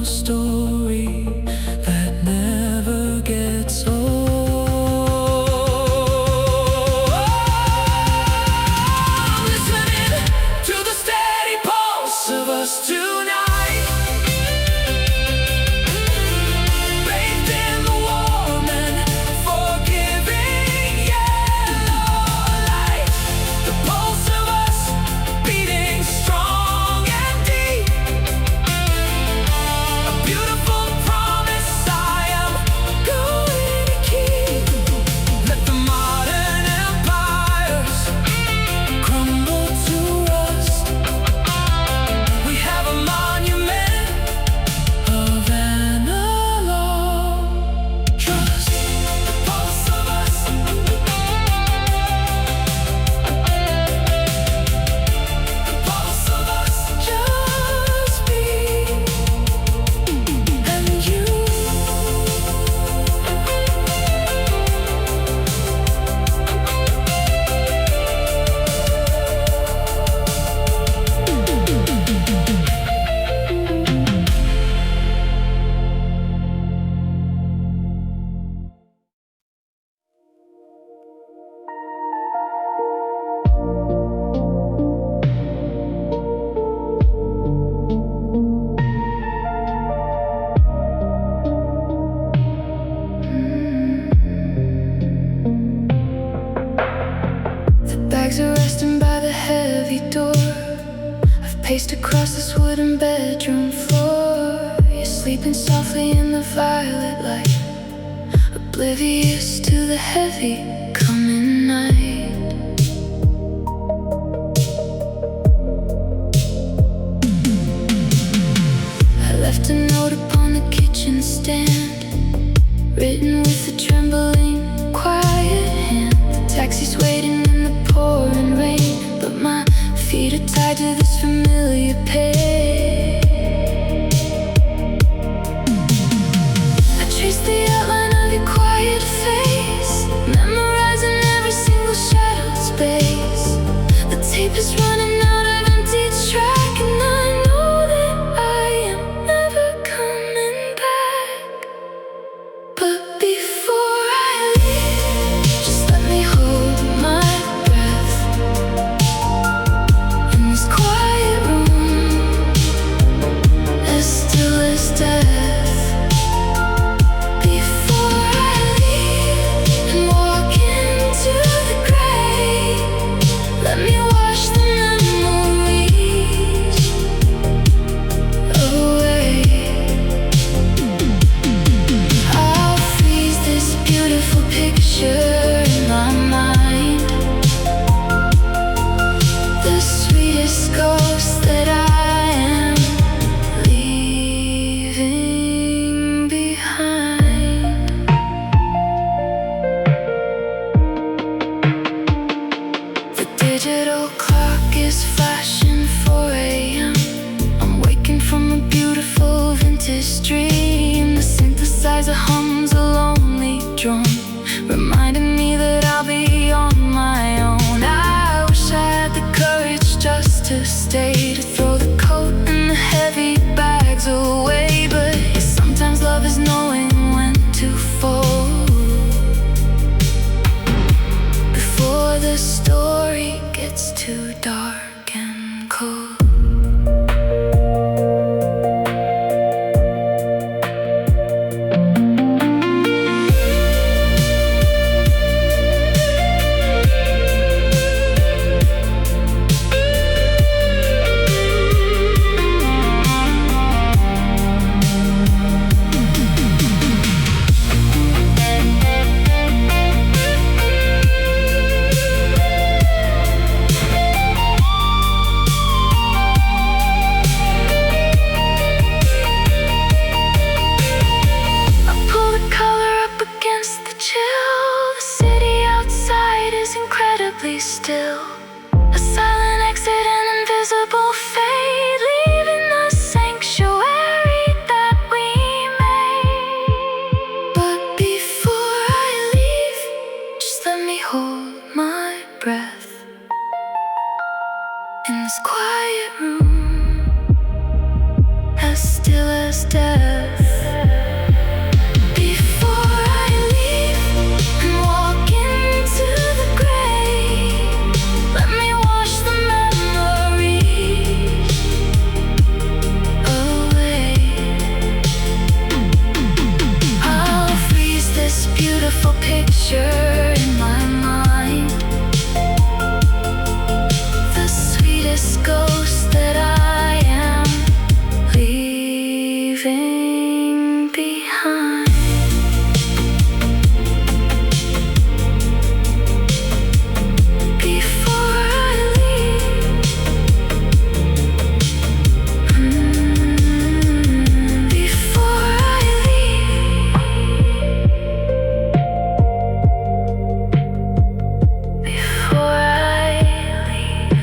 story that never gets old. Listening to the steady pulse of us tonight, bathed in the warm and forgiving yellow light, the pulse of us beating strong and deep, beautiful promise I am going to keep. Let the modern empires crumble to rust. We have a monument of analog trust. The pulse of us, the pulse of us, just be and you. The bags are resting by the heavy door. I've paced across this wooden bedroom floor. You're sleeping softly in the violet light, oblivious to the heavy coming night. I left a note upon the kitchen stand, written with a trembling, quiet to this familiar pain. I trace the outline of your quiet face, memorizing every single shadowed space. The tape is running out of empty track, and I know that I am never coming back. But before I leave, just let me hold my breath in this quiet room, as still as death. Before I leave and walk into the grave, let me wash the memories away. I'll freeze this beautiful picture in my mind, the sweetest ghost that I am leaving behind. The digital clock is flashing 4 a.m. I'm waking from a beautiful vintage dream. The synthesizer hums a lonely drum, reminding me that I'll be on my own. I wish I had the courage just to stay, to throw the coat and the heavy bags away. But sometimes love is knowing when to fold before the story gets too dark and cold. I pull the color up against the chill. The city outside is incredibly still. A silent exit, an invisible fade, leaving the sanctuary that we made. But before I leave, just let me hold my breath in this quiet room, as still as death. Before I leave and walk into the grave, let me wash the memories away. I'll freeze this beautiful picture in my mind, the sweetest ghost that I am leaving behind. Before I leave, before I leave, before I leave.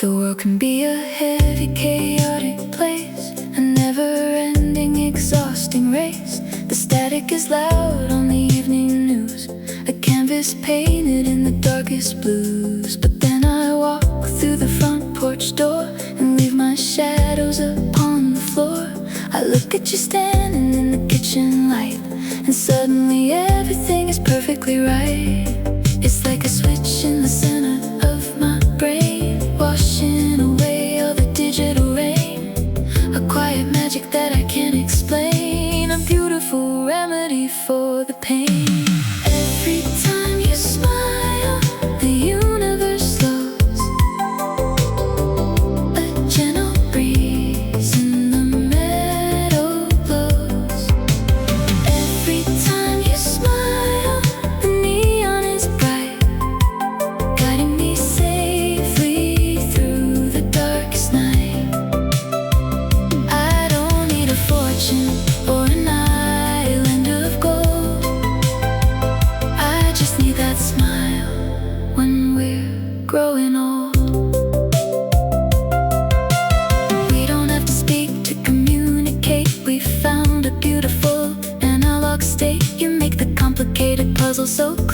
The world can be a heavy, chaotic place, a never-ending, exhausting race. The static is loud on the evening news, a canvas painted in the darkest blues. But then I walk through the front porch door and leave my shadows upon the floor. I look at you standing in the kitchen light, and suddenly everything is perfectly right. It's like a switch in the center of my brain, washing away all the digital rain, a quiet magic that I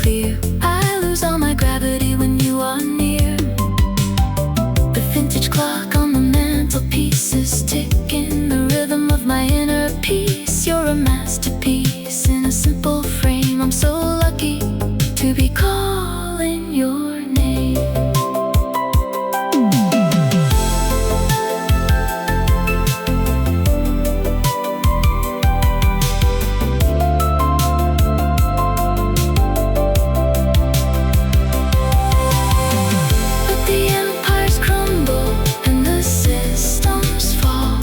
clear. I lose all my gravity when you are near. The vintage clock on the mantelpiece is ticking the rhythm of my inner peace. You're a masterpiece in a simple frame. I'm so lucky to be calling your name. But the empires crumble and the systems fall.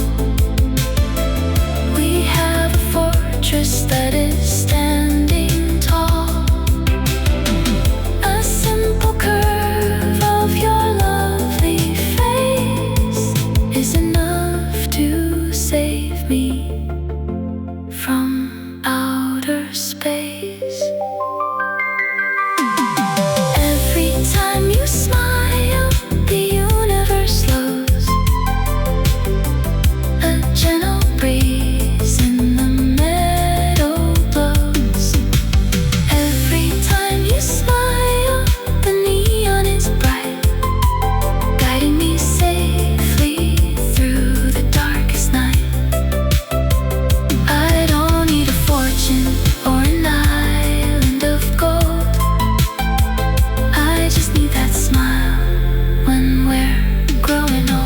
We have a fortress that is standing tall. A simple curve of your lovely face is enough to save me from outer space. Every time you smile, the universe slows. A gentle breeze in the meadow blows. Every time you smile, the neon is bright, guiding me safely through the darkest night. I don't need a fortune or an island of gold. I just need that smile when we're growing old.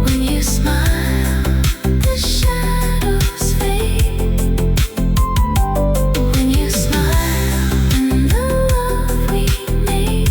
When you smile, the shadows fade. When you smile, and the love we made.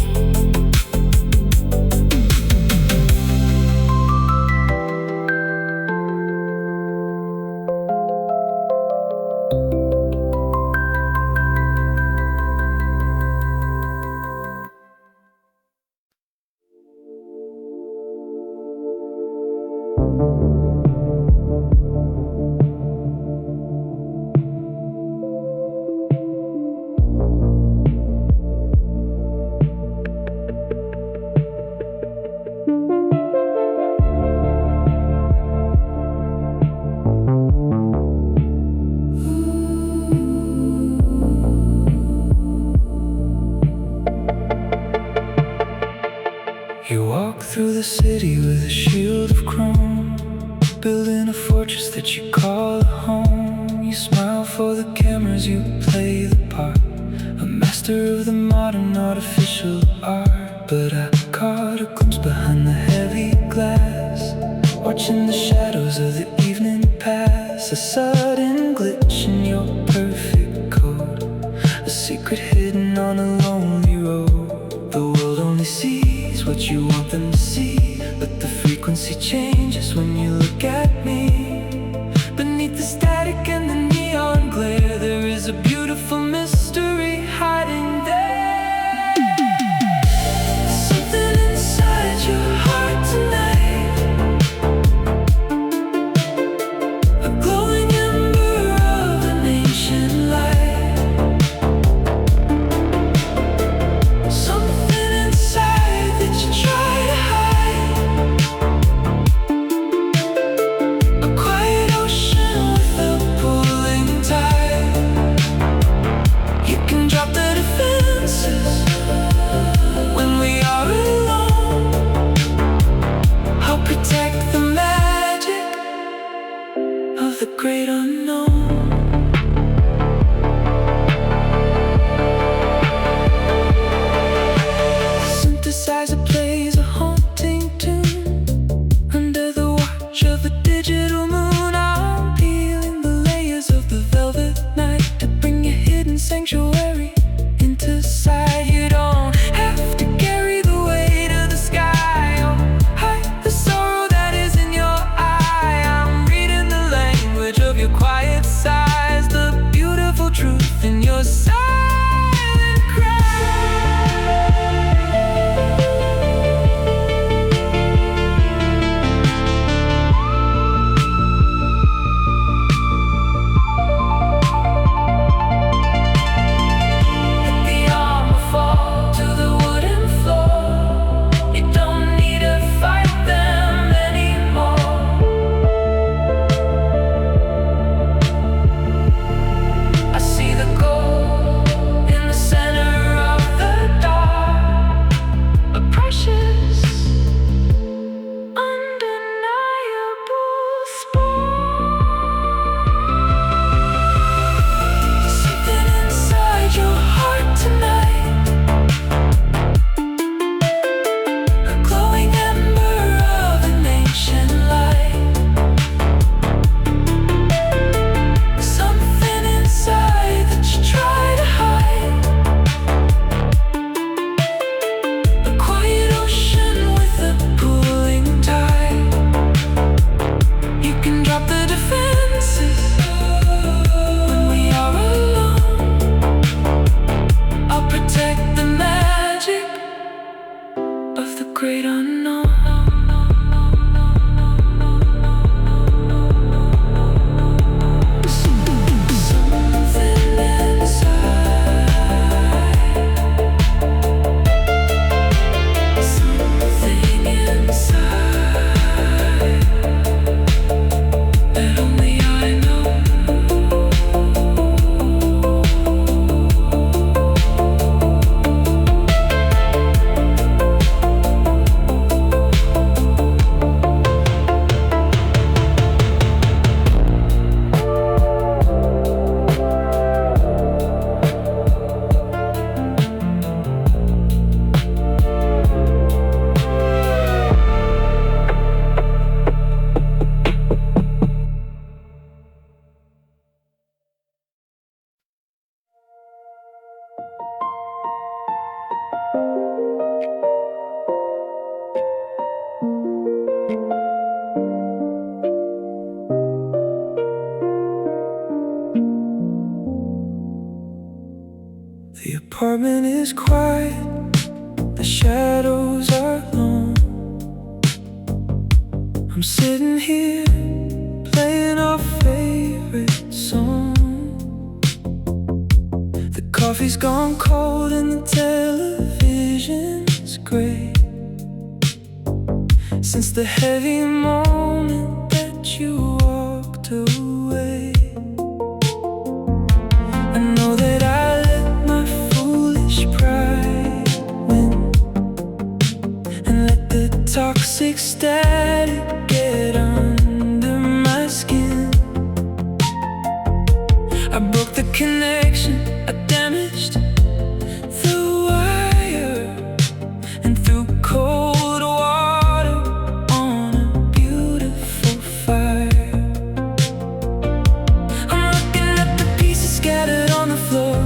You walk through the city with a shield of chrome, building a fortress that you call a home. You smile for the cameras, you play the part, a master of the modern artificial art. But I caught a glimpse behind the heavy glass, watching the shadows of the evening pass. A sudden glitch in your perfect code, a secret hidden on a lonely road. The world only sees what you want them to see, but the frequency changes when you look at me. Beneath the static and the neon glare, there is a beautiful mystery hiding there. Something inside your heart tonight, a glowing ember of an ancient light. Something inside that you try to hide, a apartment is quiet, the shadows are long. I'm sitting here playing our favorite song. The coffee's gone cold and the television's gray. Since the heavy moment that you walked away, I know that I let my foolish pride win, and let the toxic static get under my skin. I broke the connection, I damaged the wire, and threw cold water on a beautiful fire. I'm looking at the pieces scattered on the floor.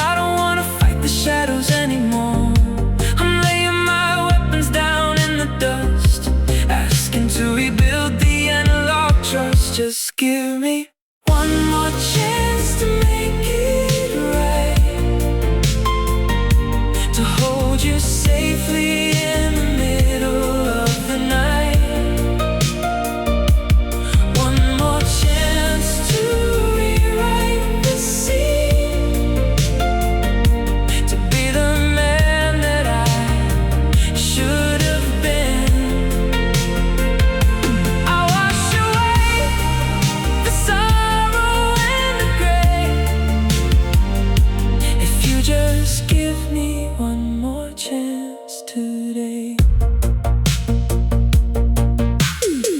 I don't wanna fight the shadows anymore. I'm laying my weapons down in the dust, asking to rebuild the analog trust. Just give me one more chance to make it right, to hold you safely in the middle of the night. One more chance to rewrite the scene, to be the man that I should have been. I'll wash away the sorrow and the gray, if you just give me one more chance today.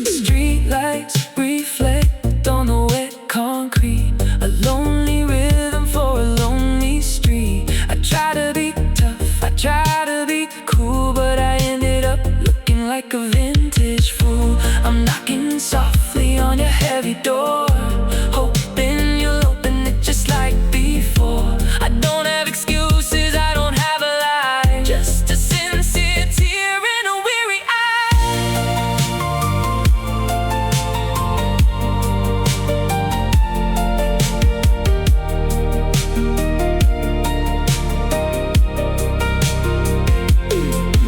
Street lights reflect on the wet concrete, a lonely rhythm for a lonely street. I try to be tough, I try to be cool, but I ended up looking like a vintage fool. I'm knocking softly on your heavy door, hoping you'll open it just like before. I don't have excuses, I don't have a lie, just a sincere tear in a weary eye.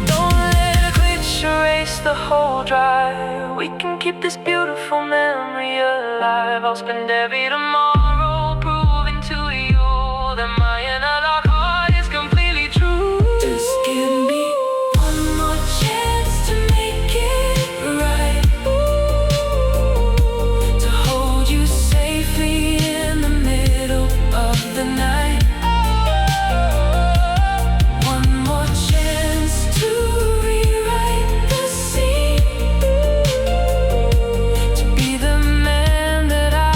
Don't let a glitch erase the whole drive. We can keep this beautiful memory alive. I'll spend every tomorrow proving to you that my analog heart is completely true. Just give me one more chance to make it right, to hold you safely in the middle of the night. One more chance to rewrite the scene, to be the man that I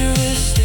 futuristic.